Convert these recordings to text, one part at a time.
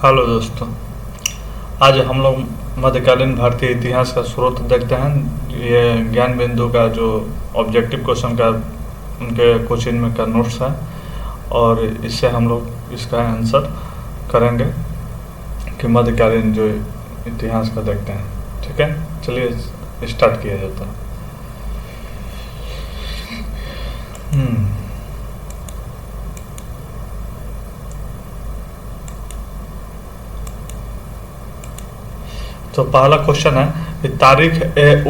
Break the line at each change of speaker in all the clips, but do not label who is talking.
Hello दोस्तों, आज हम लोग मध्यकालीन भारतीय इतिहास का स्रोत देखते हैं। ये ज्ञान बिंदु का जो ऑब्जेक्टिव क्वेश्चन का उनके कोचिंग में का नोट्स है और इससे हम लोग इसका आंसर करेंगे कि मध्यकालीन जो इतिहास का देखते हैं। ठीक है, चलिए स्टार्ट किया जाता है। तो पहला क्वेश्चन है कि तारीख ए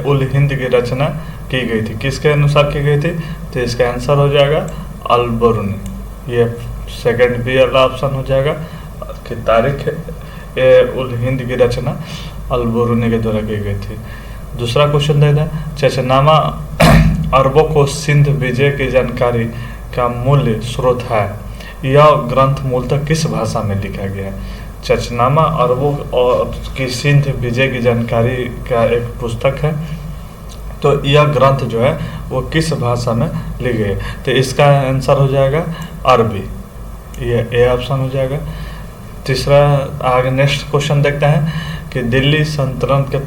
उल हिंद की रचना की गई थी, किसके अनुसार की गई थी? तो इसका आंसर हो जाएगा अल-बरूनी। ये सेकंड बी वाला ऑप्शन हो जाएगा कि तारीख ए उल हिंद की रचना अल-बरूनी के द्वारा की गई थी। दूसरा क्वेश्चन देते हैं, चचनामा अरबों को सिंध विजय की जानकारी का मूल स्रोत है। यह ग्रंथ मूलतः किस भाषा में लिखा गया है? चचनामा अरबों और की सिंध विजय की जानकारी का एक पुस्तक है। तो यह ग्रंथ जो है वो किस भाषा में लिखी गई है? तो इसका आंसर हो जाएगा अरबी, ये ए ऑप्शन हो जाएगा। तीसरा आगे नेक्स्ट क्वेश्चन देखते हैं कि दिल्ली सल्तनत के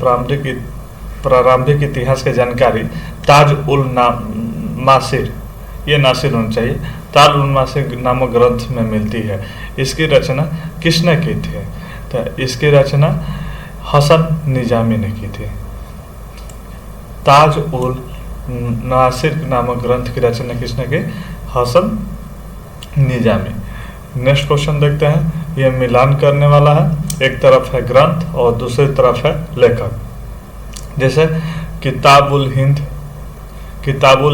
प्रारंभिक इतिहास की जानकारी ताज उल नासिर, ये नासिर होना चाहिए, ताज उल नासिर नामक ग्रंथ में मिलती है। इसकी रचना किसने की थी? तो इसकी रचना हसन निजामी ने की थी। ताज उल नासिर नामक ग्रंथ की रचना किसने की? हसन निजामी। नेक्स्ट क्वेश्चन देखते हैं, यह मिलान करने वाला है। एक तरफ है ग्रंथ और दूसरी तरफ है लेखक। जैसे किताबुल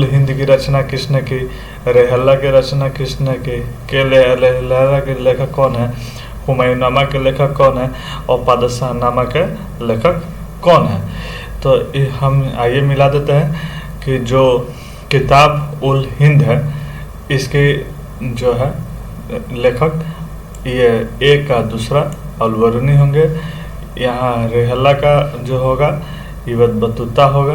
हिंद की रचना किसने की? रेहल्ला की रचना किसने की? रेहल्ला के लेखक कौन है? हुमायूंनामा के लेखक कौन है? और पादशाहनामा के लेखक कौन है? तो हम आइए मिला देते हैं कि जो किताब उल हिंद है इसके जो है लेखक ये ए का दूसरा अल-बरूनी होंगे। यहाँ रेहल्ला का जो होगा इबन बतूता होगा,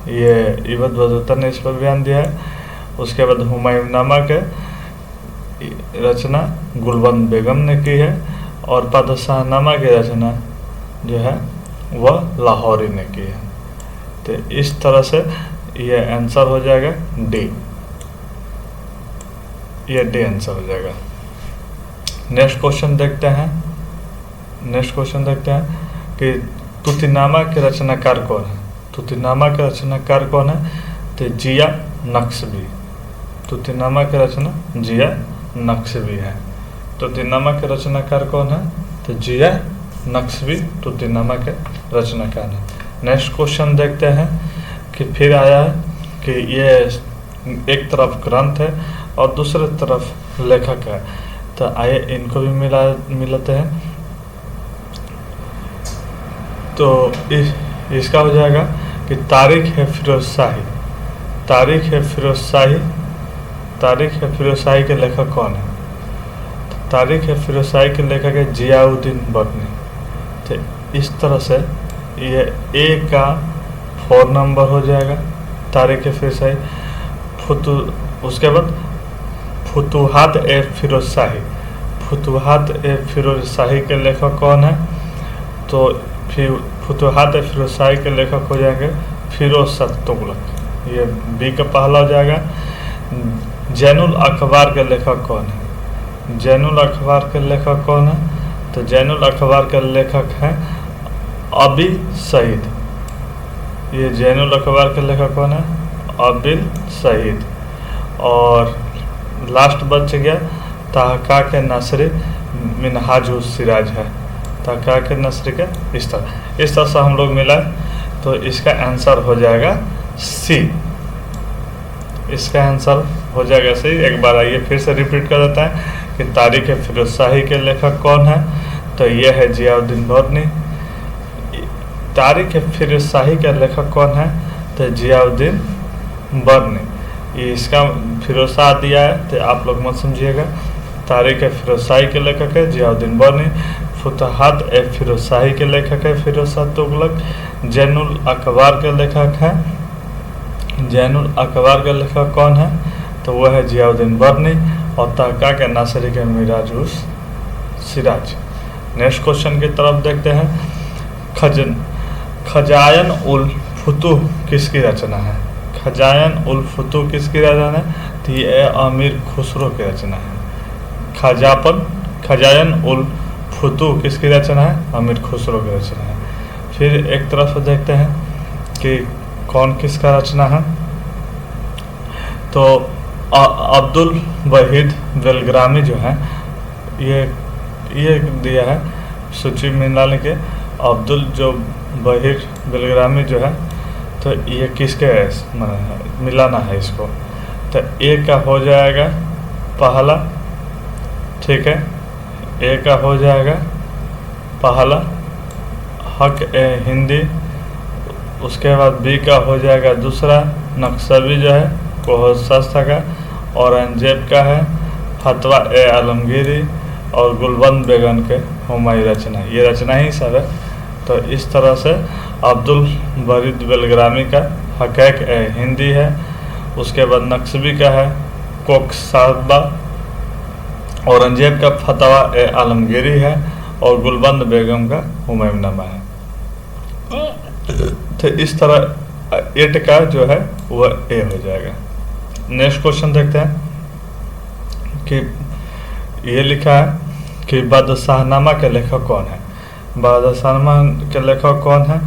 ये इबन बतूता ने इस पर बयान दिया है। उसके बाद हुमायूंनामा के रचना गुलबंद बेगम ने की है और पादशाहनामा की रचना जो है वह लाहौरी ने की है। तो इस तरह से ये आंसर हो जाएगा डी, ये डी आंसर हो जाएगा। नेक्स्ट क्वेश्चन देखते हैं कि तुतीनामा के रचनाकार कौन है? तुतीनामा के रचनाकार कौन है? तो जिया नक्शबी। तुतीनामा के रचना जिया नक्शबी है। तुतीनामा के रचनाकार कौन है? तो जिया नक्शबी तुतीनामा के रचनाकार है। नेक्स्ट क्वेश्चन देखते हैं कि फिर आया है कि ये एक तरफ ग्रंथ है और दूसरे तरफ लेखक है। तो आइए इनको भी मिलाते हैं। तो इसका हो जाएगा कि तारीख है फिरोज शाही के लेखक कौन है? तारीख है फिरोज शाही के लेखक है जियाउद्दीन बटनी। तो इस तरह से ये ए का 4 नंबर हो जाएगा तारीख है फिरोज शाही। उसके बाद फुतुहात ए फिरोज शाही के लेखक कौन है? तो फिर फुतुहात ए फिरोज शाही के लेखक हो जाएंगे फिरोज शाह तुगलक, ये बी का पहला हो जाएगा। जैनुल अखबार के लेखक कौन है? जैनुल अखबार के लेखक कौन है? तो जैनुल अखबार के लेखक हैं अबी सईद। ये जैनुल अखबार के लेखक कौन है? अबिल सईद। और लास्ट बच गया तहक़ाक़ नसरी मिनहाजुल सिराज है। तहक़ाक़ नसरी के इस तरह से हम लोग मिला, तो इसका आंसर हो जाएगा सी। इसका आंसर हो जाएगा सी। एक बार आइए फिर से रिपीट कर देता है कि तारीख फिरोज शाही के लेखक कौन है? तो ये है जियाउद्दीन बटनी। तारीख फिरोज शाही के लेखक कौन है? तो जियाउद्दीन बटनी। इसका फिरोज शाह दिया है तो आप लोग मत समझिएगा। तारीख फिरोज शाही के लेखक है जियाउद्दीन बटनी। फुतुहात ए फिरोज शाही के लेखक है फिरोज शाह तुगलक। जैनुल अखबार के लेखक है, जैनुल अखबार के लेखक कौन है? तो वह है जियाउद्दीन बटनी। और तहक़ाक़ नासिरी के मिराजुस सिराज। नेक्स्ट क्वेश्चन की तरफ देखते हैं। खजायन उल फुतूह किसकी रचना है? खजायन उल फुतूह किसकी रचना है? तो ये अमीर खुसरो की रचना है। खजायन उल फुतूह किसकी रचना है? अमीर खुसरो की रचना है। फिर एक तरफ देखते हैं कि कौन किसका रचना है। तो अब्दुल वहीद बेलग्रामी जो है, ये दिया है सूची में डालने के। अब्दुल जो वहीद बेलग्रामी जो है, तो ये किसके मिलाना है इसको। तो ए का हो जाएगा पहला, ठीक है, ए का हो जाएगा पहला हक ए हिंदी। उसके बाद बी का हो जाएगा दूसरा नक्शबी जो है कोहसस्ता का। औरंगजेब का है फतवा ए आलमगीरी। और गुलबंद बेगम के हुमायूं रचना, ये रचना ही सब है। तो इस तरह से अब्दुल वहीद बेलग्रामी का हक़ैक़ ए हिंदी है। उसके बाद नक्शबी का है कोकसाबा। औरंगजेब का फतवा ए आलमगीरी है। और गुलबंद बेगम का हुमायूंनामा है। तो इस तरह 8 का जो है वह ए हो जाएगा। नेक्स्ट क्वेश्चन देखते हैं कि ये लिखा है कि बादशाहनामा के लेखक कौन है? बादशाहनामा के लेखक कौन है?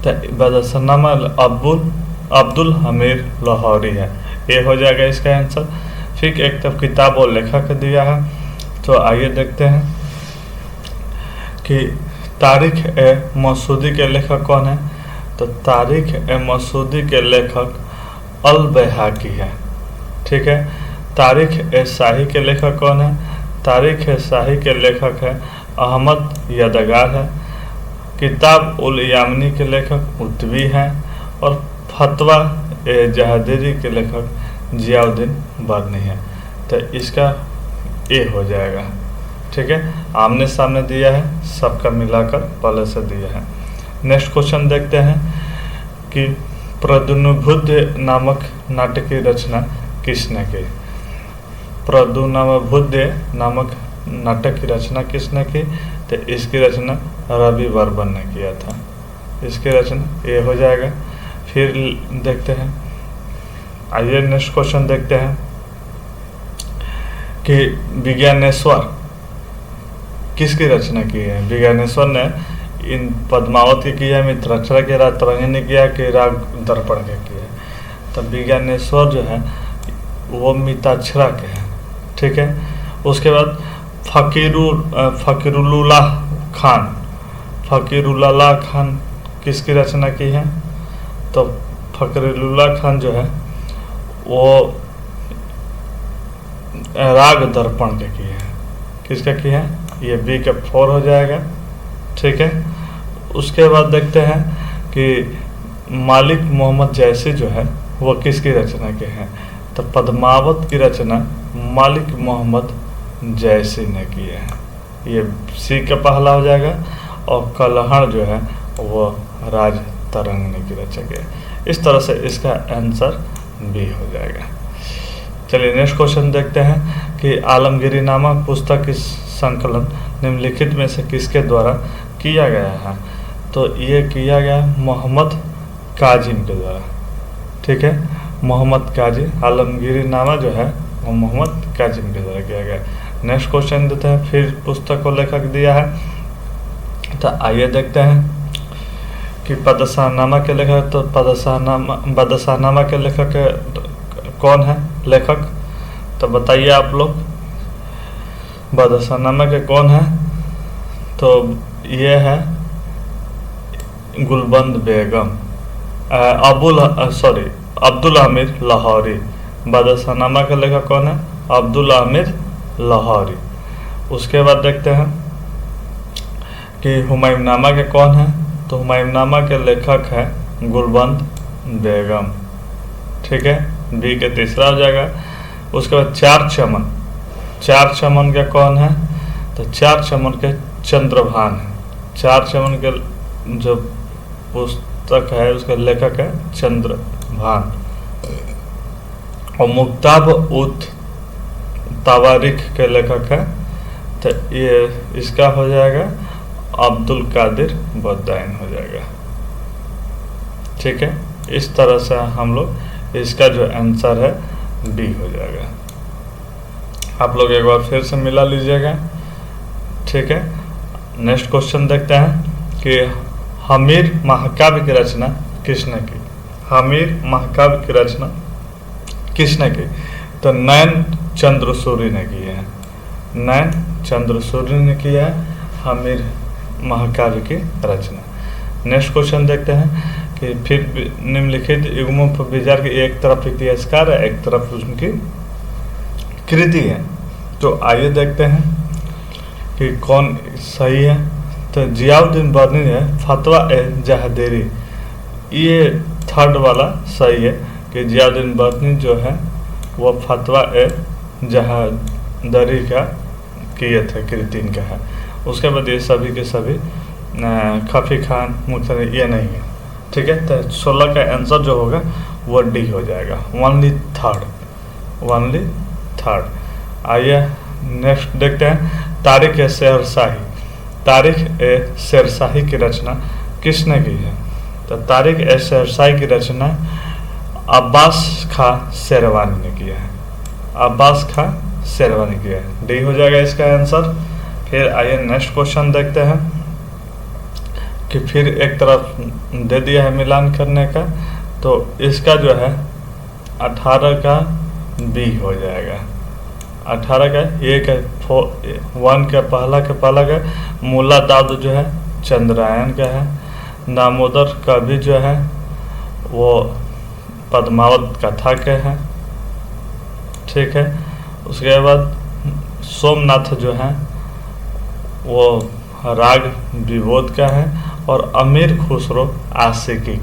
तो बादशाहनामा अब्दुल हमीद लाहौरी है। ये हो जाएगा इसका आंसर। फिर एक तब किताब और लेखक दिया है। तो आइए देखते हैं कि तारीख ए मसूदी के लेखक कौन है। तो तारीख ए मसूदी के लेखक अल बैहाकी है, ठीक है। तारीख ए शाही के लेखक कौन है? तारीख ए शाही के लेखक है अहमद यादगार है। किताब उल यामनी के लेखक उतवी हैं। और फतवा ए जहादीरी के लेखक जियाउद्दीन बरनी है। तो इसका ए हो जाएगा, ठीक है। आमने सामने दिया है, सबका मिलाकर पहले से दिया है। नेक्स्ट क्वेश्चन देखते हैं कि प्रद्युम्नबुद्धि नामक नाटक की रचना किसने की? प्रद्युम्नबुद्धि नामक नाटक की रचना किसने की? तो इसकी रचना रवि बर्मन ने किया था। इसकी रचना ये हो जाएगा। फिर देखते हैं, आइए नेक्स्ट क्वेश्चन देखते हैं कि विज्ञानेश्वर किसकी रचना की है? विज्ञानेश्वर ने इन पद्मावती की है, मित्राक्षरा की, राग तरंगिणी किया कि राग दर्पण के किया है। तो विज्ञानेश्वर जो है वो मिताक्षरा के हैं, ठीक है। उसके बाद फकीरुल्लाह खान किसकी रचना की है? तो फकीरुल्लाह खान जो है वो राग दर्पण के किए हैं। किसका किया है? ये बी का 4 हो जाएगा, ठीक है। उसके बाद देखते हैं कि मालिक मोहम्मद जैसी जो है वो किसकी रचना के हैं? तो पद्मावत की रचना मालिक मोहम्मद जैसी ने की है। ये सी का पहला हो जाएगा। और कलहड़ जो है वो राज तरंगिणी की रचक है। इस तरह से इसका आंसर बी हो जाएगा। चलिए नेक्स्ट क्वेश्चन देखते हैं कि आलमगीरी नामक पुस्तक की संकलन निम्नलिखित में से किसके द्वारा किया गया है? तो ये किया गया मोहम्मद काजिम के द्वारा, ठीक है। मोहम्मद काजी आलमगीरी नामा जो है वो मोहम्मद काजिम के द्वारा किया गया। नेक्स्ट क्वेश्चन देते हैं। फिर पुस्तक को लेखक दिया है। तो आइए देखते हैं कि बादशाहनामा के लेखक। तो बादशाहनामा के लेखक कौन है? लेखक तो बताइए आप लोग, बादशाहनामा के कौन है? तो ये है गुलबंद बेगम, अब्दुल हमीद लाहौरी। बादशाहनामा के लेखक कौन है? अब्दुल हमीद लाहौरी। उसके बाद देखते हैं कि हुमायूंनामा के कौन है? तो हुमायूंनामा के लेखक है गुलबंद बेगम, ठीक है। बी के तीसरा हो जाएगा। उसके बाद चार चमन के कौन है? तो चार चमन के चंद्रभान है। चार चमन के जो पुस्तक है उसका लेखक है चंद्रभान। और मुक्ताब उत तवारीख के लेखक है, तो ये इसका हो जाएगा अब्दुल कादिर बदायूं हो जाएगा। ठीक है, इस तरह से हम लोग इसका जो आंसर है बी हो जाएगा। आप लोग एक बार फिर से मिला लीजिएगा। ठीक है, नेक्स्ट क्वेश्चन देखते हैं कि हमीर महाकाव्य की रचना किसने की। हमीर महाकाव्य की रचना किसने की? तो नयन चंद्रसूरि ने की है। नयन चंद्रसूरि ने किया है हमीर महाकाव्य की रचना। नेक्स्ट क्वेश्चन देखते हैं कि फिर निम्नलिखित युग्मों पर विचार की, एक तरफ इतिहासकार है, एक तरफ उनकी कृति है। तो आइए देखते हैं कि कौन सही है। तो जियाउद्दीन बर्नी है फतवा ए जहादेरी, ये थर्ड वाला सही है कि जियाउद्दीन बर्नी जो है वो फतवा ए जहादरी का किए थे, कृति इनका है। उसके बाद ये सभी के सभी खफी खान मुख्तार ये नहीं है। ठीक है, तो 16 का आंसर जो होगा वो डी हो जाएगा, ओनली थर्ड। आइए नेक्स्ट देखते हैं तारिख ए शेरशाही। तारिख ए शेरशाही की रचना किसने की है? तो तारिख ए शेरशाही की रचना अब्बास खां शेरवानी ने किया है। अब्बास खां शेरवानी किया है, डी हो जाएगा इसका आंसर। फिर आइए नेक्स्ट क्वेश्चन देखते हैं कि फिर एक तरफ दे दिया है मिलान करने का, तो इसका जो है 18 का बी हो जाएगा। 18 का एक 1 का पहला का मुल्ला दाऊद जो है चंद्रायन का है। दामोदर कवि जो है वो पद्मावत कथा के है। ठीक है, उसके बाद सोमनाथ जो है वो राग विबोध का है। और अमीर खुसरो आशिकी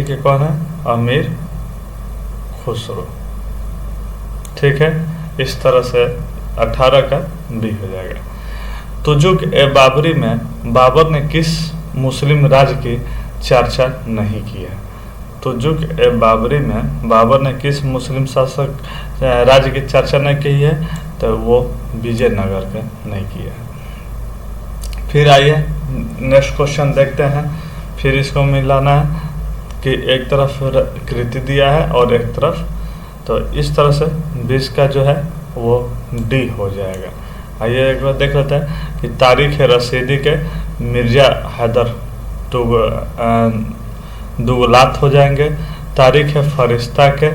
के कौन है? अमीर खुसरो। ठीक है, इस तरह से 18 का बी हो जाएगा। तुजुक ए बाबरी में बाबर ने किस मुस्लिम राज्य की चर्चा नहीं की है? तुजुक ए बाबरी में बाबर ने किस मुस्लिम शासक राज्य की चर्चा नहीं की है? तो वो विजयनगर का नहीं किया है। फिर आइए नेक्स्ट क्वेश्चन देखते हैं। फिर इसको मिलाना है कि एक तरफ कृति दिया है और एक तरफ, तो इस तरह से 20 का जो है वो डी हो जाएगा। आइए एक बार देख लेते हैं कि तारीख रसीदी के मिर्जा हैदर दुगलात हो जाएंगे। तारीख फरिश्ता के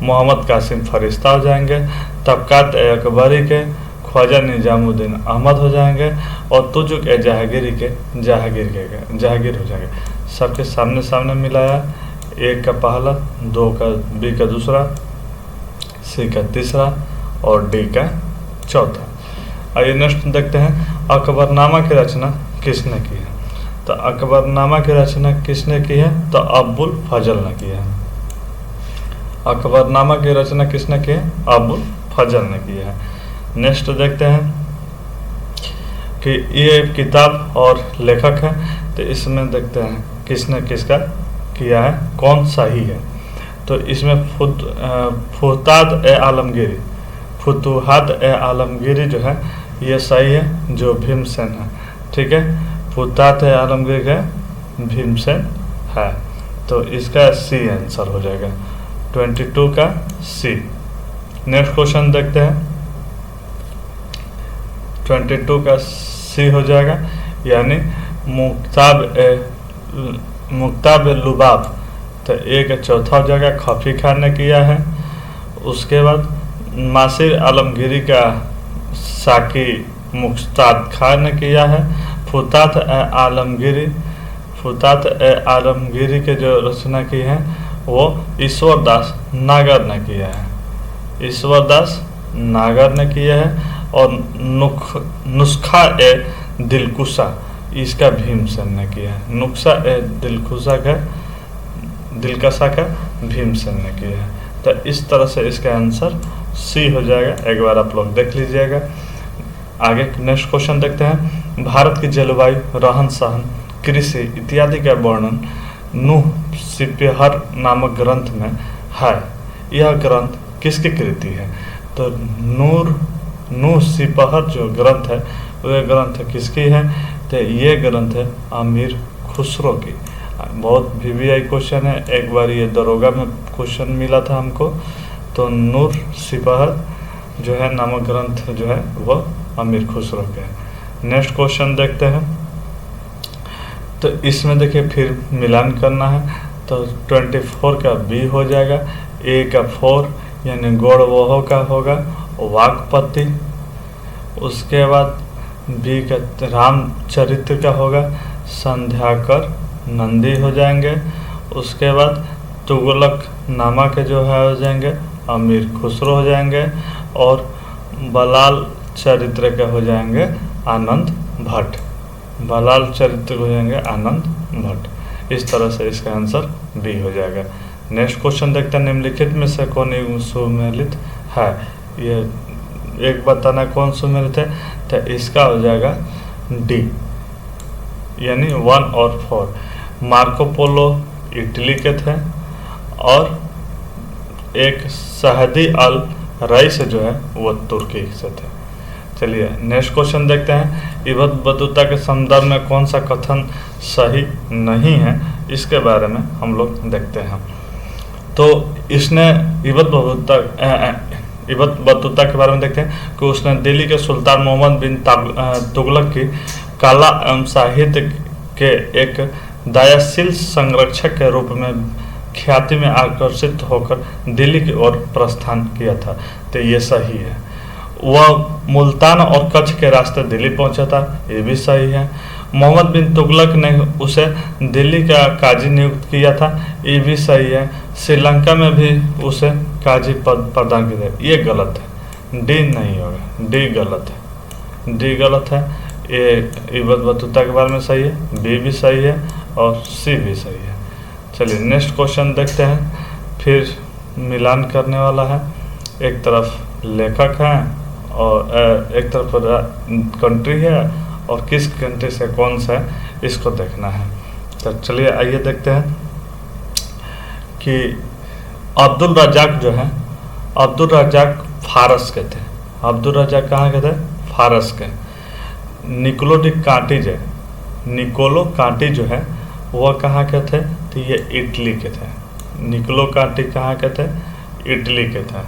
मोहम्मद कासिम फरिश्ता हो जाएंगे। तबकात अकबरी के ख्वाजा निजामुद्दीन अहमद हो जाएंगे। और तुजुक ए जहांगीरी के जहांगीर हो जाएंगे। सबके सामने मिलाया, एक का पहला, 2 का बी का दूसरा, सी का तीसरा और डी का चौथा। आइए नेक्स्ट देखते हैं अकबरनामा की रचना किसने की है? तो अकबरनामा की रचना किसने की है? तो अबुल फजल ने की है। अकबरनामा की रचना किसने की है? अबुल फजल ने की है। नेक्स्ट देखते हैं कि ये किताब और लेखक है, तो इसमें देखते हैं किसने किसका किया है, कौन सही है। तो इसमें फुताद ए आलमगीरी, फुतुहात ए आलमगीरी जो है ये सही है, जो भीमसेन है। ठीक है, फुतात ए आलमगीरी का भीमसेन है, तो इसका सी आंसर हो जाएगा, 22 का सी। नेक्स्ट क्वेश्चन देखते हैं, 22 का सी हो जाएगा, यानी मुक्ताब लुबाब, तो एक चौथा हो जाएगा, खफी खान ने किया है। उसके बाद मासिर आलमगीरी का साकी मुख्ताद खान ने किया है। फुतात ए आलमगीरी के जो रचना की है वो ईश्वरदास नागर ने किया है, ईश्वरदास नागर ने किया है। और नुस्खा ए दिलकुशा इसका भीमसेन ने किया है, नुस्खा ए दिलकशा का भीमसेन ने किया है। तो इस तरह से इसका आंसर सी हो जाएगा। एक बार आप लोग देख लीजिएगा। आगे नेक्स्ट क्वेश्चन देखते हैं, भारत की जलवायु, रहन सहन, कृषि इत्यादि का वर्णन नूह सिपहर नामक ग्रंथ में है। यह ग्रंथ किसकी कृति है? तो नूर सिपहर जो ग्रंथ है वह ग्रंथ किसकी है? तो ये ग्रंथ है अमीर खुसरो की। बहुत VVI क्वेश्चन है, एक बार ये दरोगा में क्वेश्चन मिला था हमको। तो नूर सिपहर जो है नामक ग्रंथ जो है वो अमीर खुसरो के है। नेक्स्ट क्वेश्चन देखते हैं। तो इसमें देखिए फिर मिलान करना है, तो 24 का B हो जाएगा, A का 4 यानी गौड़ वोहो का होगा वाकपति। उसके बाद B का रामचरित्र का होगा संध्याकर नंदी हो जाएंगे। उसके बाद तुगलक नामा के जो है हो जाएंगे अमीर खुसरो हो जाएंगे, और बलाल चरित्र के हो जाएंगे आनंद भट्ट। बलाल चरित्र हो जाएंगे आनंद भट्ट। इस तरह से इसका आंसर B हो जाएगा। नेक्स्ट क्वेश्चन देखते हैं, निम्नलिखित में से कौन सुमेलित है? ये एक बताना कौन सुमेलित है, तो इसका हो जाएगा D यानी 1 और 4। मार्को पोलो इटली के थे, और एक सहदी अल रईस जो है वो तुर्की से थे। चलिए नेक्स्ट क्वेश्चन देखते हैं। इबन बतूता के संदर्भ में कौन सा कथन सही नहीं है, इसके बारे में हम लोग देखते हैं। तो इसने इबन बतूता के बारे में देखते हैं कि उसने दिल्ली के सुल्तान मोहम्मद बिन तुगलक की कला एवं साहित्य के एक दयाशील संरक्षक के रूप में ख्याति में आकर्षित होकर दिल्ली की ओर प्रस्थान किया था। तो ये सही है। वह मुल्तान और कच्छ के रास्ते दिल्ली पहुंचा था, ये भी सही है। मोहम्मद बिन तुगलक ने उसे दिल्ली का काजी नियुक्त किया था, ये भी सही है। श्रीलंका में भी उसे काजी पद प्रदान किया, ये गलत है। डी नहीं होगा, डी गलत है, डी गलत है। ये इबन बतूता के बारे में सही है, बी भी सही है और सी भी सही है। चलिए नेक्स्ट क्वेश्चन देखते हैं। फिर मिलान करने वाला है, एक तरफ लेखक हैं और एक तरफ कंट्री है, और किस कंट्री से कौन सा है इसको देखना है। तो चलिए आइए देखते हैं कि अब्दुल रज़ाक जो है, अब्दुल रज़ाक फारस के थे। अब्दुल रज़ाक कहाँ के थे? फारस के। निकोलो कांटी जो है वह कहाँ के थे? तो ये इटली के थे। निकोलो कांटी कहाँ के थे? इटली के थे।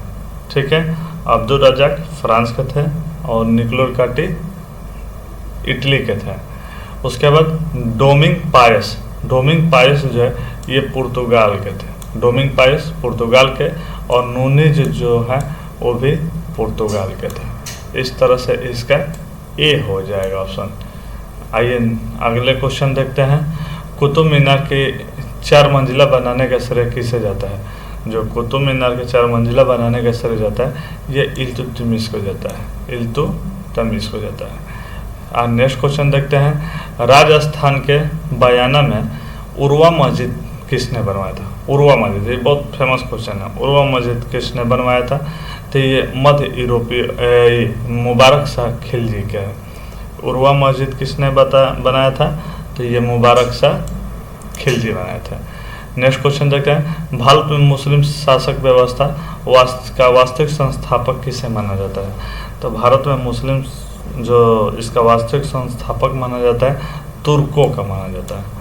ठीक है, अब्दुल रज़ाक फ्रांस के थे और निकोलो कांटी इटली के थे। उसके बाद डोमिंग पायस जो है ये पुर्तगाल के थे। डोमिंग पायस पुर्तगाल के, और नूनीज जो है वो भी पुर्तगाल के थे। इस तरह से इसका ए हो जाएगा ऑप्शन। आइए अगले क्वेश्चन देखते हैं। कुतुब मीनार के 4 मंजिला बनाने का श्रेय किसे जाता है? जो कुतुब मीनार के 4 मंजिला बनाने का श्रेय जाता है ये इल्तुतमिश को जाता है, इल्तुतमिश को जाता है। और नेक्स्ट क्वेश्चन देखते हैं। राजस्थान के बयाना में उर्वा मस्जिद किसने बनवाया था? उर्वा मस्जिद, ये बहुत फेमस क्वेश्चन है। उर्वा मस्जिद किसने बनवाया था? तो ये मध्य यूरोपीय मुबारक शाह खिलजी के है। उर्वा मस्जिद किसने बनाया था? तो ये मुबारक शाह खिलजी बनाया था। नेक्स्ट क्वेश्चन देखते हैं। भारत में मुस्लिम शासक व्यवस्था का वास्तविक संस्थापक किसे माना जाता है? तो भारत में मुस्लिम जो इसका वास्तविक संस्थापक माना जाता है तुर्कों का माना जाता है।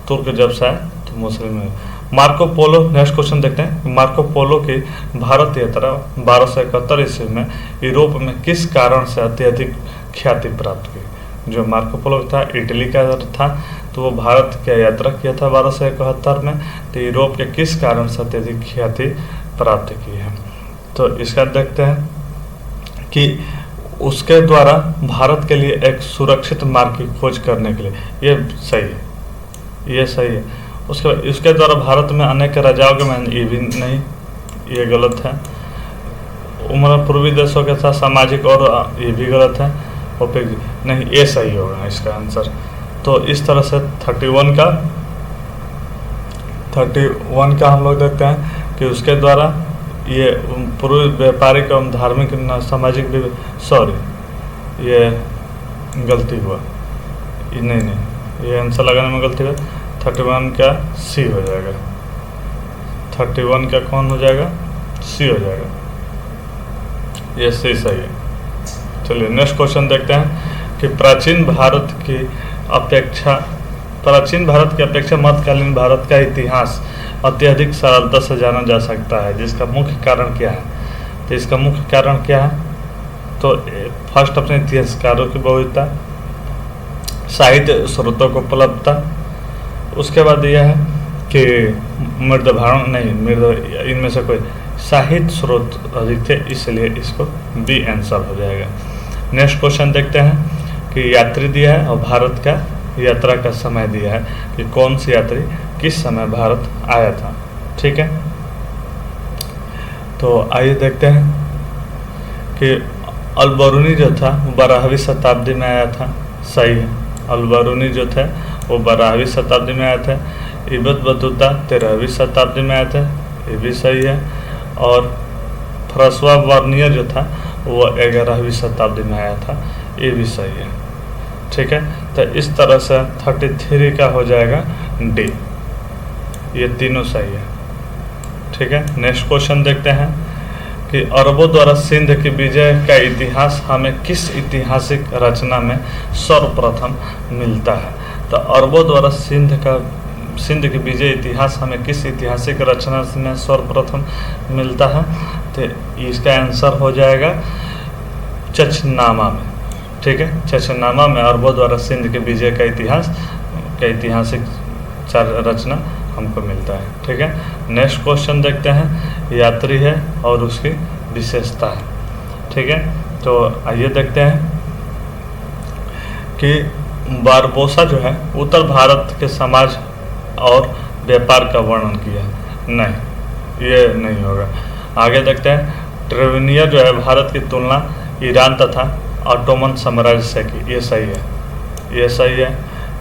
तुर्क जब से आए तो मुस्लिम है। मार्को पोलो, नेक्स्ट क्वेश्चन देखते हैं। मार्को पोलो की भारत यात्रा 1271 ईस्वी में यूरोप में किस कारण से अत्यधिक ख्याति प्राप्त की? जो मार्को पोलो था इटली का था, तो वो भारत की यात्रा किया था 1271 में। तो यूरोप के किस कारण से अत्यधिक ख्याति प्राप्त की है? तो इसका देखते हैं कि उसके द्वारा भारत के लिए एक सुरक्षित मार्ग की खोज करने के लिए, ये सही है, ये सही है। इसके द्वारा भारत में अनेक राजाओं के मान, ये भी नहीं, ये गलत है। उम्र पूर्वी देशों के साथ सामाजिक, और ये भी गलत है। नहीं, ये सही होगा इसका आंसर। तो इस तरह से 31 का हम लोग देखते हैं कि उसके द्वारा ये पूर्व व्यापारिक एवं धार्मिक सामाजिक भी, सॉरी ये गलती हुआ, नहीं ये आंसर लगाने में गलती हुआ। 31 का सी हो जाएगा। 31 का कौन हो जाएगा? सी हो जाएगा। ये सही है। चलिए नेक्स्ट क्वेश्चन देखते हैं कि प्राचीन भारत की अपेक्षा मध्यकालीन भारत का इतिहास अत्यधिक सरलता से जाना जा सकता है, जिसका मुख्य कारण क्या है? तो इसका मुख्य कारण क्या है? तो फर्स्ट अपने इतिहासकारों की बहुलता, साहित्य स्रोतों को उपलब्धता, उसके बाद यह है कि इनमें से कोई साहित्य स्रोत अधिक थे, इसलिए इसको बी आंसर हो जाएगा। नेक्स्ट क्वेश्चन देखते हैं कि यात्री दिया है और भारत का यात्रा का समय दिया है कि कौन सी यात्री किस समय भारत आया था। ठीक है, तो आइए देखते हैं कि अल-बरूनी जो था वो 12वीं शताब्दी में आया था। सही है, अल-बरूनी जो थे वो 12वीं शताब्दी में आए थे। इब्न बतूता 13वीं शताब्दी में आए थे, ये भी सही है। और फ्रांसवा वर्नियर जो था वो 11वीं शताब्दी में आया था, ये भी सही है। ठीक है, तो इस तरह से 33 का हो जाएगा डी, ये तीनों सही है। ठीक है, नेक्स्ट क्वेश्चन देखते हैं कि अरबों द्वारा सिंध की विजय का इतिहास हमें किस ऐतिहासिक रचना में सर्वप्रथम मिलता है? तो अरबों द्वारा सिंध की विजय इतिहास हमें किस ऐतिहासिक रचना में सर्वप्रथम मिलता है? तो इसका आंसर हो जाएगा चचनामा में। ठीक है, चचनामा में अरबों द्वारा सिंध के विजय का ऐतिहासिक रचना हमको मिलता है। ठीक है, नेक्स्ट क्वेश्चन देखते हैं, यात्री है और उसकी विशेषता है। ठीक है, तो आइए देखते हैं कि बारबोसा जो है उत्तर भारत के समाज और व्यापार का वर्णन किया। नहीं, ये नहीं होगा। आगे देखते हैं, ट्रेवेनियर जो है भारत की तुलना ईरान तथा ऑटोमन साम्राज्य से की। ये सही है, ये सही है।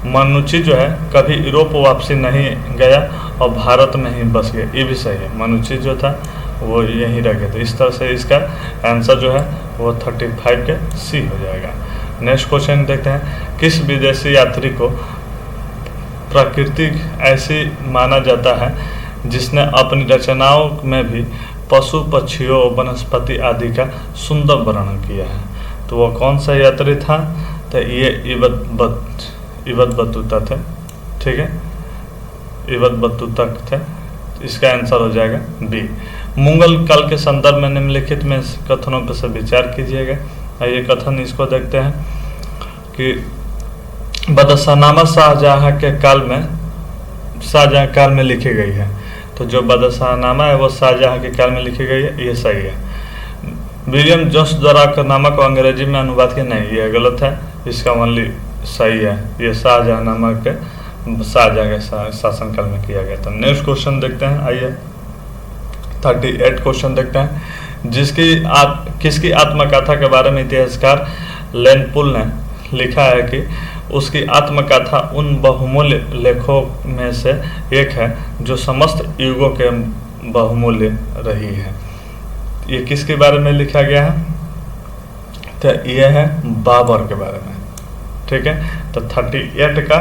मनुची जो है कभी यूरोप वापसी नहीं गया और भारत में ही बस गया, ये भी सही है। मनुची जो था वो यहीं रह गए थे। इस तरह से इसका आंसर जो है वो 35 के सी हो जाएगा। नेक्स्ट क्वेश्चन देखते हैं, किस विदेशी यात्री को प्रकृति ऐसी माना जाता है जिसने अपनी रचनाओं में भी पशु पक्षियों और वनस्पति आदि का सुंदर वर्णन किया है? तो वो कौन सा यात्री था? तो ये इब्न बतूता थे। ठीक है, इब्न बतूता थे, इसका आंसर हो जाएगा बी। मुगल काल के संदर्भ में निम्नलिखित में कथनों पर से विचार कीजिएगा। ये कथन इसको देखते हैं कि बदशाहनामा शाहजहाँ काल में लिखी गई है। तो जो बदशाहनामा है वो शाहजहाँ के काल में लिखी गई है, ये सही है। विलियम जोन्स द्वारा अकबरनामा को अंग्रेजी में अनुवाद किया, नहीं, ये गलत है। इसका ओनली सही है, ये शाहजहाँ के शासनकाल में किया गया था। नेक्स्ट क्वेश्चन देखते हैं, आइए 38 क्वेश्चन देखते हैं, किसकी आत्मकथा के बारे में इतिहासकार लेनपुल ने लिखा है कि उसकी आत्मकथा उन बहुमूल्य लेखों में से एक है जो समस्त युगों के बहुमूल्य रही है। ये किसके बारे में लिखा गया है? तो ये है बाबर के बारे में। ठीक है, तो 38 का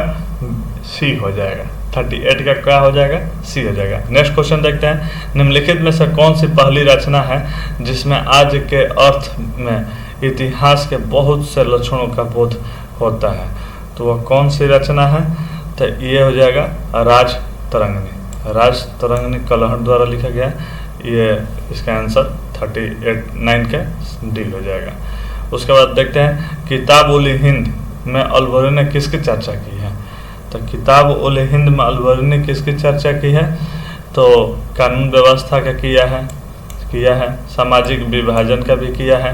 सी हो जाएगा। 38 का क्या हो जाएगा? सी हो जाएगा। नेक्स्ट क्वेश्चन देखते हैं, निम्नलिखित में से कौन सी पहली रचना है जिसमें आज के अर्थ में इतिहास के बहुत से लक्षणों का बोध होता है? तो वह कौन सी रचना है? तो ये हो जाएगा राज तरंगिणी कलहट द्वारा लिखा गया। ये इसका आंसर 39 के डी हो जाएगा। उसके बाद देखते हैं, किताब उल हिंद में अल-बरूनी ने किसकी चर्चा की है? तो किताब उल हिंद में अल-बरूनी ने किसकी चर्चा की है? तो कानून व्यवस्था का किया है, सामाजिक विभाजन का भी किया है,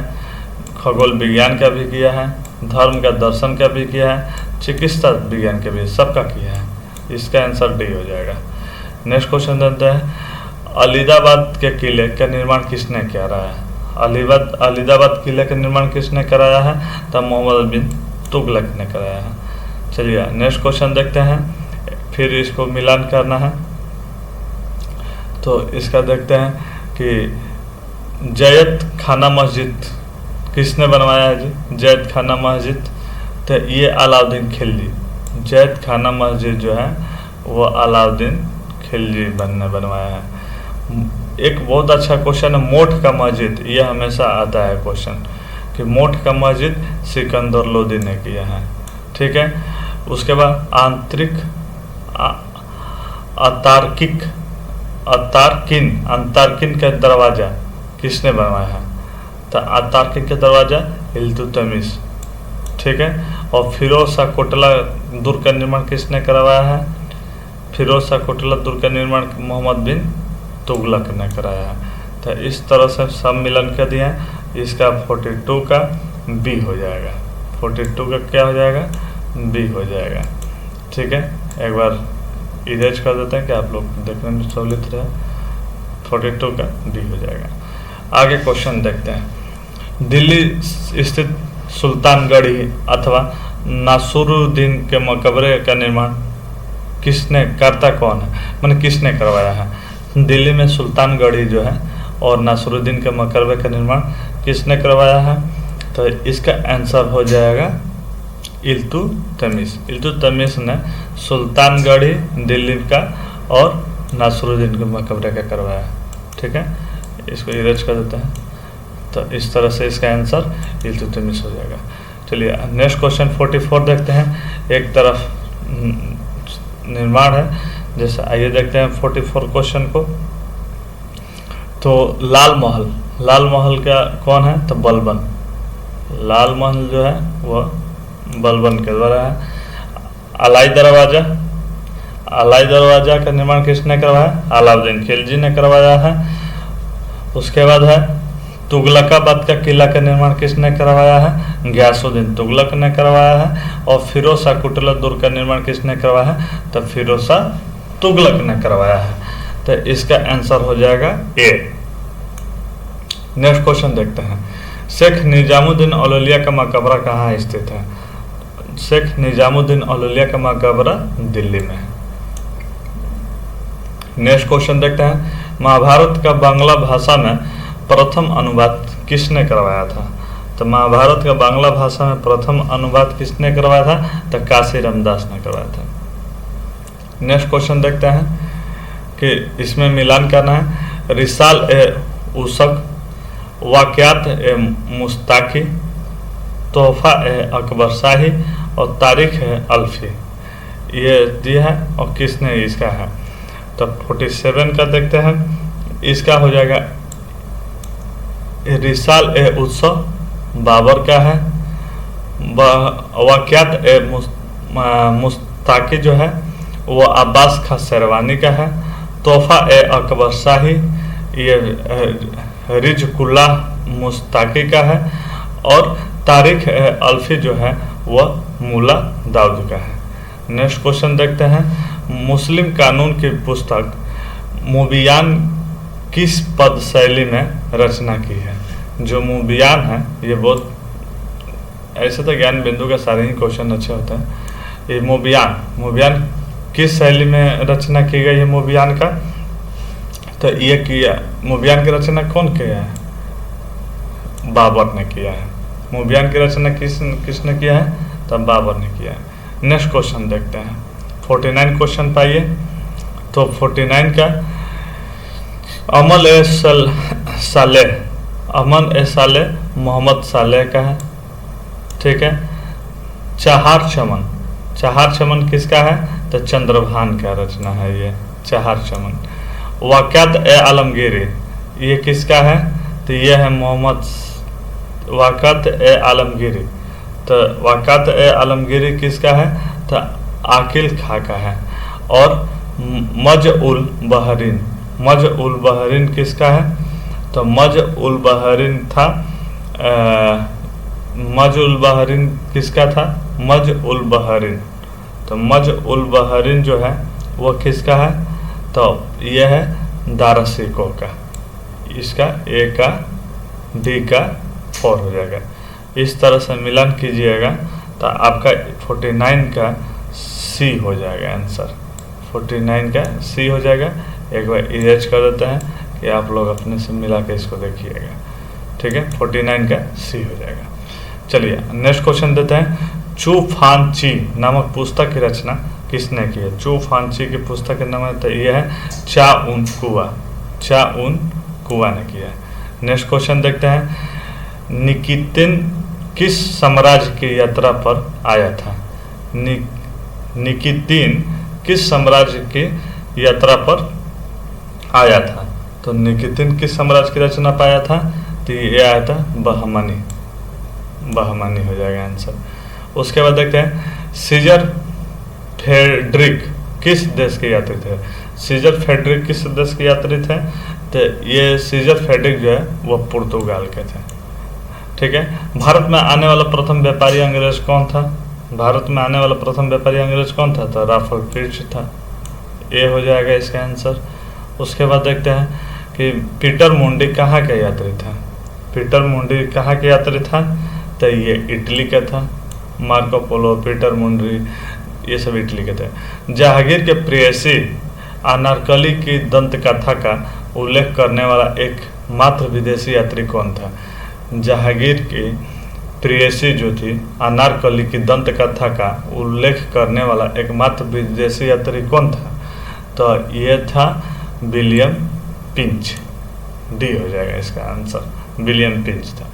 खगोल विज्ञान का भी किया है, धर्म का दर्शन का भी किया है, चिकित्सा विज्ञान के भी, सबका किया है। इसका आंसर डी हो जाएगा। नेक्स्ट क्वेश्चन देते हैं, अलीदाबाद के किले का निर्माण किसने कराया है? अलीदाबाद किले का निर्माण किसने कराया है? तब मोहम्मद बिन तुगलक ने कराया है। चलिए नेक्स्ट क्वेश्चन देखते हैं, फिर इसको मिलान करना है। तो इसका देखते हैं कि जयत खाना मस्जिद किसने बनवाया है जी? जयत खाना मस्जिद, तो ये अलाउद्दीन खिलजी। जयत खाना मस्जिद जो है वो अलाउद्दीन खिलजी ने बनवाया है। एक बहुत अच्छा क्वेश्चन है मोठ का मस्जिद, ये हमेशा आता है क्वेश्चन कि मोठ का मस्जिद सिकंदर लोदी ने किया है। ठीक है, उसके बाद आंतरिक अतार्किक अंतार्किन का दरवाज़ा किसने बनवाया है? तो अतार्किक का दरवाज़ा इल्तुतमिश। ठीक है, और फिरोज शाह कोटला दुर्ग का निर्माण किसने करवाया है? फिरोज शाह कोटला दुर्ग का निर्माण मोहम्मद बिन तुगलक ने कराया है। तो इस तरह से सब मिलन कर दिए हैं। इसका 42 का बी हो जाएगा, 42 का क्या हो जाएगा? बी हो जाएगा। ठीक है, एक बार इरेज कर देते हैं कि आप लोग देखने में सहूलियत रहे। 42 का बी हो जाएगा। आगे क्वेश्चन देखते हैं। दिल्ली स्थित सुल्तानगढ़ी अथवा नासुरुद्दीन के मकबरे का निर्माण किसने करता कौन है, मैंने किसने करवाया है? दिल्ली में सुल्तानगढ़ी जो है और नासुरुद्दीन के मकबरे का निर्माण किसने करवाया है? तो इसका आंसर हो जाएगा इल्तुतमिश। इल्तुतमिश ने सुल्तानगढ़ी दिल्ली का और नासुरुद्दीन के मकबरे का करवाया। ठीक है, इसको इरेज कर देते हैं। तो इस तरह से इसका आंसर इल्तुतमिश हो जाएगा। चलिए नेक्स्ट क्वेश्चन 44 देखते हैं। एक तरफ निर्माण है, जैसे आइए देखते हैं 44 क्वेश्चन को। तो लाल महल का कौन है? तो बलबन। लाल महल जो है वह बलबन के द्वारा है। अलाई दरवाजा का निर्माण किसने करवाया? अलाउद्दीन खिलजी ने करवाया है। उसके बाद है तुगलकाबाद का किला का निर्माण किसने करवाया है? गयासुद्दीन तुगलक ने करवाया है। और फिरोज शाह कोटला दुर्ग का निर्माण किसने करवाया है? तो फिरोज शाह तुगलक ने करवाया है। तो इसका आंसर हो जाएगा ए। नेक्स्ट क्वेश्चन देखते हैं। शेख निजामुद्दीन औलिया का मकबरा कहाँ स्थित है? शेख निजामुद्दीन औलिया का मकबरा दिल्ली में है। नेक्स्ट क्वेश्चन देखते हैं। महाभारत का बांग्ला भाषा में प्रथम अनुवाद किसने करवाया था? तो महाभारत का बांग्ला भाषा में प्रथम अनुवाद किसने करवाया था? तो काशी रामदास ने करवाया था। नेक्स्ट क्वेश्चन देखते हैं कि इसमें मिलान करना है। रिसाल ए उसक, वाक़यात ए मुस्ताकी, तोहफा ए अकबर शाही और तारीख है अल्फी, ये दिया है और किसने इसका है? तो 47 का देखते हैं। इसका हो जाएगा रिसाल ए उत्सव बाबर का है। वाक़यात ए मुस्ताकी जो है वो अब्बास खां शेरवानी का है। तोहफा ए अकबर शाही ये रिजकुल्लाह मुस्ताकी का है। और तारीख ए अल्फी जो है वह मुला दाऊद का है। नेक्स्ट क्वेश्चन देखते हैं। मुस्लिम कानून की पुस्तक मुबियान किस पद शैली में रचना की है? जो मुबियान है ये बहुत, ऐसे तो ज्ञान बिंदु का सारे ही क्वेश्चन अच्छे होते हैं। ये मुबियान किस शैली में रचना की गई है मुबियान का? तो ये किया, मुबियान की रचना कौन किया है? बाबर ने किया है। मुबियान की रचना किसने किया है? तो बाबर ने किया है। नेक्स्ट क्वेश्चन देखते हैं। 49 क्वेश्चन पाइए। तो 49 का अमल ए सालेह मोहम्मद सालेह का है। ठीक है। चाहार चमन किसका है? तो चंद्रभान का रचना है ये चाहार चमन। वाक़यात ए आलमगीरी ये किसका है? तो ये है मोहम्मद वाक़यात ए आलमगीरी। तो वाक़यात ए आलमगीरी किसका है? तो आकिल खां का है। और मज उल बहरीन किसका है? तो मज उल बहरीन था, मज उल बहरीन किसका था? मज उल बहरीन। तो मज उल बहरीन जो है वो किसका है? तो यह है दारसिको का। इसका ए का डी का 4 हो जाएगा। इस तरह से मिलान कीजिएगा तो आपका 49 का सी हो जाएगा आंसर। 49 का सी हो जाएगा। एक बार इरेज कर देते हैं कि आप लोग अपने से मिला के इसको देखिएगा। ठीक है, 49 का सी हो जाएगा। चलिए नेक्स्ट क्वेश्चन देते हैं। चू फान ची नामक पुस्तक की रचना किसने की है? चू फान ची की पुस्तक का नाम है तो यह है चा चाउन कुआ ने किया है। नेक्स्ट क्वेश्चन देखते हैं, निकितिन किस साम्राज्य की यात्रा पर आया था? निकितिन किस साम्राज्य की यात्रा पर आया था? तो निकितिन किस साम्राज्य की रचना पाया था? तो ये आया था बहमनी, बहमनी हो जाएगा आंसर। उसके बाद देखते हैं, सीजर फेडरिक किस देश के यात्री थे? सीजर फेडरिक किस देश के यात्री थे? तो ये सीजर फेडरिक जो है वो पुर्तगाल के थे। ठीक है। भारत में आने वाला प्रथम व्यापारी अंग्रेज कौन था? भारत में आने वाला प्रथम व्यापारी अंग्रेज कौन था? तो राफल फिच था। ये हो जाएगा इसका आंसर। उसके बाद देखते हैं कि पीटर मुंडी कहाँ के यात्री था? पीटर मुंडी कहाँ के यात्री था? तो ये इटली का था। मार्को पोलो, पीटर मुंडी, ये सब इटली के थे। जहांगीर के प्रेयसी अनारकली की दंत कथा का उल्लेख करने वाला एकमात्र विदेशी यात्री कौन था? जहांगीर की प्रेयसी जो थी अनारकली की दंत कथा का उल्लेख करने वाला एकमात्र विदेशी यात्री कौन था? तो ये था विलियम पिंच। डी हो जाएगा इसका आंसर, विलियम पिंच था।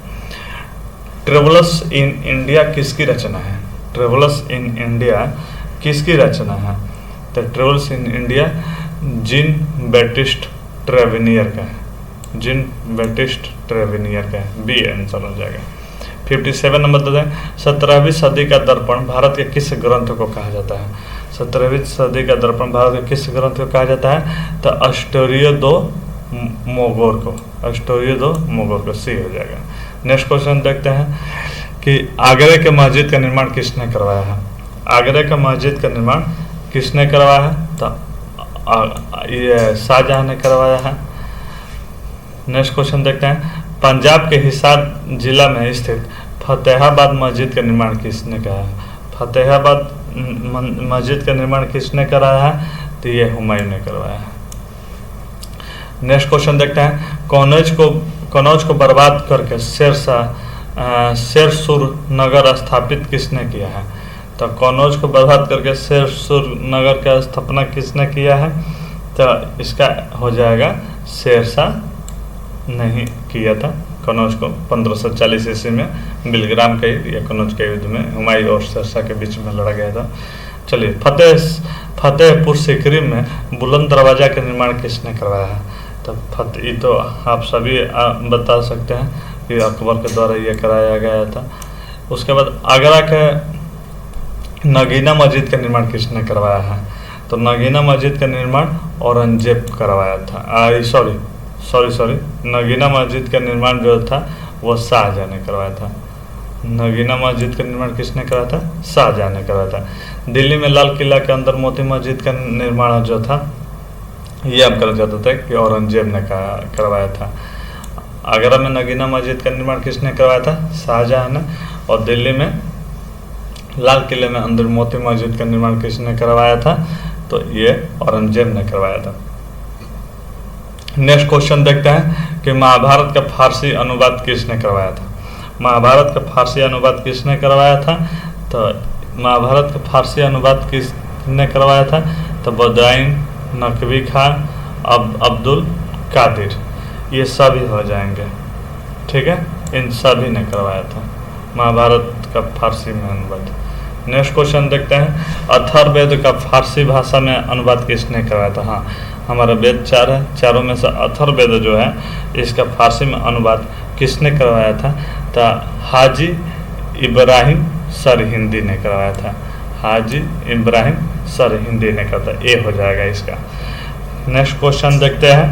ट्रेवल्स इन इंडिया किसकी रचना है? ट्रेवल्स इन इंडिया किसकी रचना है? तो travels in India gene Batiste ट्रेवेनियर का है। जीन बैटिस्ट ट्रेवेनियर का है। बी आंसर हो जाएगा। 57 नंबर दे दें, 17वीं सदी का दर्पण भारत के किस ग्रंथ को कहा जाता है? 17वीं सदी का दर्पण भारत के किस ग्रंथ को कहा जाता है? तो एस्टोरियो दो मोगोर को, एस्टोरियो दो मोगोर को। सी हो जाएगा। नेक्स्ट क्वेश्चन देखते हैं कि आगरा के मस्जिद का निर्माण किसने करवाया है? आगरा का मस्जिद का निर्माण किसने करवाया है? तो ये शाहजहां ने करवाया है। नेक्स्ट क्वेश्चन देखते हैं, पंजाब के हिसार जिला में स्थित फतेहाबाद मस्जिद का निर्माण किसने किया है? फतेहाबाद मस्जिद का निर्माण किसने कराया है? तो ये हुमायूं ने करवाया है। नेक्स्ट क्वेश्चन देखते हैं, कनौज को बर्बाद करके शेरसुर नगर स्थापित किसने किया है? तो कनौज को बर्बाद करके शेरसुर नगर का स्थापना किसने किया है? तो इसका हो जाएगा शेरशाह नहीं किया था। कनौज को 1540 ईस्वी में बिलग्राम के या कनौज के युद्ध में हुमायूं और शेरशाह के बीच में लड़ा गया था। चलिए, फतेहपुर सीकरी में बुलंद दरवाजा का निर्माण किसने करवाया है? तो ये तो आप सभी बता सकते हैं कि अकबर के द्वारा ये कराया गया था। उसके बाद आगरा के नगीना मस्जिद का निर्माण किसने करवाया है? तो नगीना मस्जिद का निर्माण औरंगजेब करवाया था। सॉरी नगीना मस्जिद का निर्माण जो था वो शाहजहां ने करवाया था। नगीना मस्जिद का निर्माण किसने कराया था? शाहजहां ने कराया था। दिल्ली में लाल किला के अंदर मोती मस्जिद का निर्माण जो था ये आप करना चाहते थे कि औरंगजेब ने करवाया था। आगरा में नगीना मस्जिद का निर्माण किसने करवाया था? शाहजहां ने। और दिल्ली में लाल किले में अंदर मोती मस्जिद का निर्माण किसने करवाया था? तो ये औरंगजेब ने करवाया था। नेक्स्ट क्वेश्चन देखते हैं कि महाभारत का फारसी अनुवाद किसने करवाया था? महाभारत का फारसी अनुवाद किसने करवाया था? तो महाभारत का फारसी अनुवाद किसने करवाया था? तो बदायूं नकवी खां, अब्दुल कादिर, ये सभी हो जाएंगे। ठीक है, इन सभी ने करवाया था महाभारत का फारसी में अनुवाद। नेक्स्ट क्वेश्चन देखते हैं, अथर्ववेद का फारसी भाषा में अनुवाद किसने करवाया था? हाँ, हमारा वेद 4 है, चारों में से अथर्ववेद जो है इसका फारसी में अनुवाद किसने करवाया था? तो हाजी इब्राहिम सरहिंदी ने करवाया था। हाजी इब्राहिम सरहिंदी ने करवाया। ये हो जाएगा इसका। नेक्स्ट क्वेश्चन देखते हैं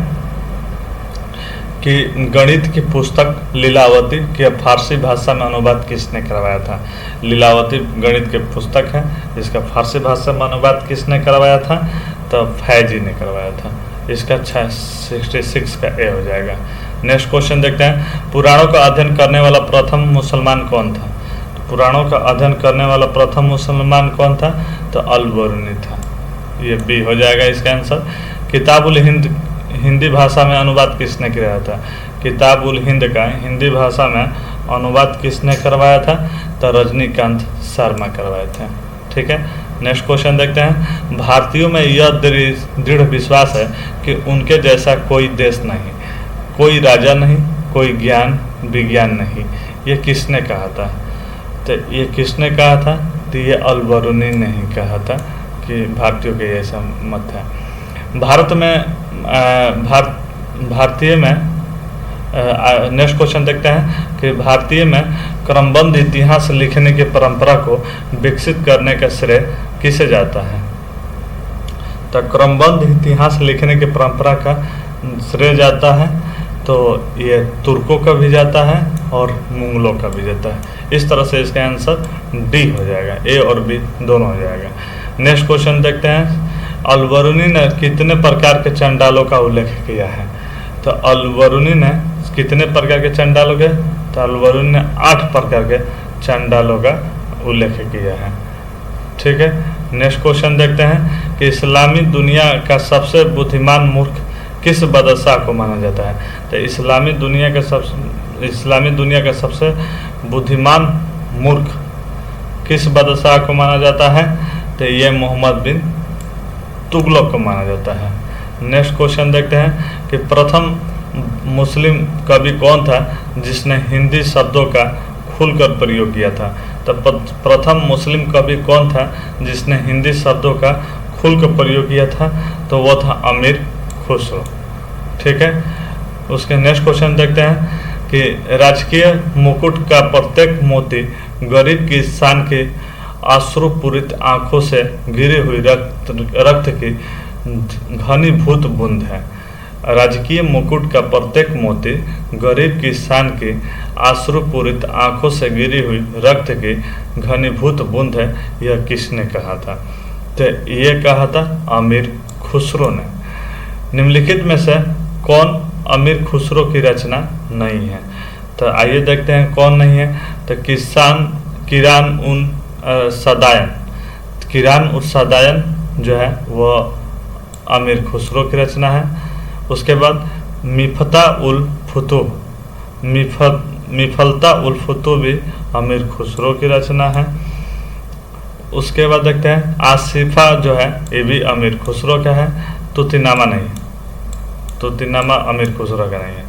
कि गणित की पुस्तक लीलावती के फारसी भाषा में अनुवाद किसने करवाया था? लीलावती गणित की पुस्तक है, इसका फारसी भाषा में अनुवाद किसने करवाया था? तो फैजी ने करवाया था। इसका 66 का ए हो जाएगा। नेक्स्ट क्वेश्चन देखते हैं, पुराणों का अध्ययन करने वाला प्रथम मुसलमान कौन था? तो पुराणों का अध्ययन करने वाला प्रथम मुसलमान कौन था? तो अल-बरूनी था। ये बी हो जाएगा इसका आंसर। किताबुल हिंद हिंदी भाषा में अनुवाद किसने किया था? किताबुल हिंद का हिंदी भाषा में अनुवाद किसने करवाया था? तो रजनीकांत शर्मा करवाए थे। ठीक है। नेक्स्ट क्वेश्चन देखते हैं। भारतीयों में यह दृढ़ विश्वास है कि उनके जैसा कोई देश नहीं, कोई राजा नहीं, कोई ज्ञान विज्ञान नहीं। ये किसने कहा था? तो ये किसने कहा था? तो ये अल-बरूनी ने ही कहा था कि भारतीयों के ऐसा मत है। भारत में भारतीय में नेक्स्ट क्वेश्चन देखते हैं कि भारतीय में क्रमबद्ध इतिहास लिखने की परंपरा को विकसित करने का श्रेय किसे जाता है? तो क्रमबद्ध इतिहास लिखने की परंपरा का श्रेय जाता है तो ये तुर्कों का भी जाता है और मुगलों का भी जाता है। इस तरह से इसका आंसर डी हो जाएगा, ए और बी दोनों हो जाएगा। नेक्स्ट क्वेश्चन देखते हैं। अल-बरूनी ने कितने प्रकार के चंडालों का उल्लेख किया है? तो अल-बरूनी ने कितने प्रकार के चंडालों के? तो अल-बरूनी ने 8 प्रकार के चंडालों का उल्लेख किया है। ठीक है। नेक्स्ट क्वेश्चन देखते हैं कि इस्लामी दुनिया का सबसे बुद्धिमान मूर्ख किस बादशाह को माना जाता है? तो इस्लामी दुनिया का सबसे बुद्धिमान मूर्ख किस बादशाह को माना जाता है? तो ये मोहम्मद बिन तुगलक को माना जाता है। नेक्स्ट क्वेश्चन देखते हैं कि प्रथम मुस्लिम कवि कौन था जिसने हिंदी शब्दों का खुलकर प्रयोग किया था? तो प्रथम मुस्लिम कवि कौन था जिसने हिंदी शब्दों का खुलकर प्रयोग किया था? तो वो था अमीर खुसरो। ठीक है। उसके नेक्स्ट क्वेश्चन देखते हैं कि राजकीय मुकुट का प्रत्येक मोती गरीब की शान की अश्रुपूरित आंखों से गिरी हुई रक्त की घनीभूत बूंद है। राजकीय मुकुट का प्रत्येक मोती गरीब की शान की आश्रुपूरित आंखों से गिरी हुई रक्त की घनीभूत बूंद है। यह किसने कहा था? तो ये कहा था अमीर खुसरो ने। निम्नलिखित में से कौन अमीर खुसरो की रचना नहीं है? तो आइए देखते हैं कौन नहीं है। तो किरान उन सदायन जो है वह अमीर खुसरो की रचना है। उसके बाद मिफता उल फुतूह भी अमीर खुसरो की रचना है। उसके बाद देखते हैं आसिफा जो है ये भी अमीर खुसरो का है। तुतिनामा नहीं, तुतिनामा अमीर खुसरो का नहीं है।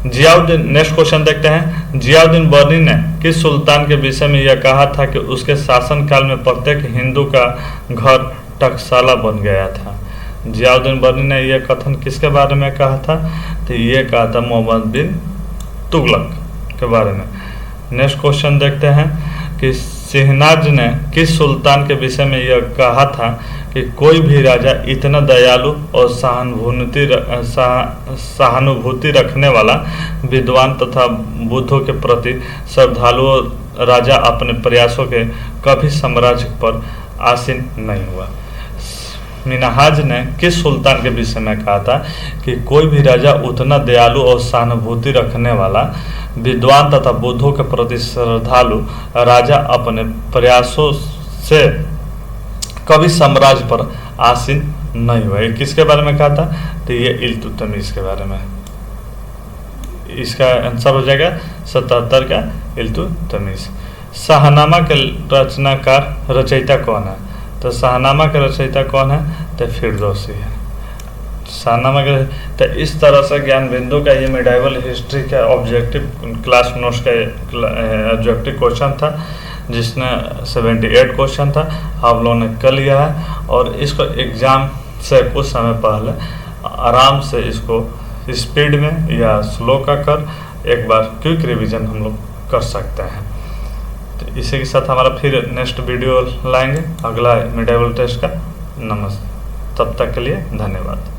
जियाउद्दीन, नेक्स्ट क्वेश्चन देखते हैं। जियाउद्दीन बर्नी ने किस सुल्तान के विषय में यह कहा था कि उसके शासनकाल में प्रत्येक हिंदू का घर टकसाला बन गया था? जियाउद्दीन बर्नी ने यह कथन किसके बारे में कहा था? तो ये कहा था मोहम्मद बिन तुगलक के बारे में। नेक्स्ट क्वेश्चन देखते हैं कि शहनाज ने किस सुल्तान के विषय में यह कहा था कि कोई भी राजा इतना दयालु और सहानुभूति रखने वाला विद्वान तथा बुद्धों के प्रति श्रद्धालु राजा अपने प्रयासों के कभी साम्राज्य पर आसीन नहीं हुआ। मिनहाज ने किस सुल्तान के विषय में कहा था कि कोई भी राजा उतना दयालु और सहानुभूति रखने वाला विद्वान तथा बुद्धों के प्रति श्रद्धालु राजा अपने प्रयासों से कभी साम्राज्य पर आसीन नहीं हुआ। ये किसके बारे में कहा था? तो ये इल्तुतमिश के बारे में। इसका आंसर हो जाएगा 77 का इल्तुतमिश। शाहनामा के रचयिता कौन है? तो शाहनामा के रचयिता कौन है? तो फिरदौसी है। शाहनामा के तो इस तरह से ज्ञान बिंदु का ये मेडाइवल हिस्ट्री का ऑब्जेक्टिव क्लास नोट्स का ऑब्जेक्टिव क्वेश्चन था, जिसने 78 क्वेश्चन था, आप लोगों ने कर लिया है। और इसको एग्ज़ाम से कुछ समय पहले आराम से इसको स्पीड में या स्लो का कर एक बार क्विक रिवीजन हम लोग कर सकते हैं। तो इसी के साथ हमारा फिर नेक्स्ट वीडियो लाएंगे अगला मेडाइवल टेस्ट का। नमस्ते, तब तक के लिए धन्यवाद।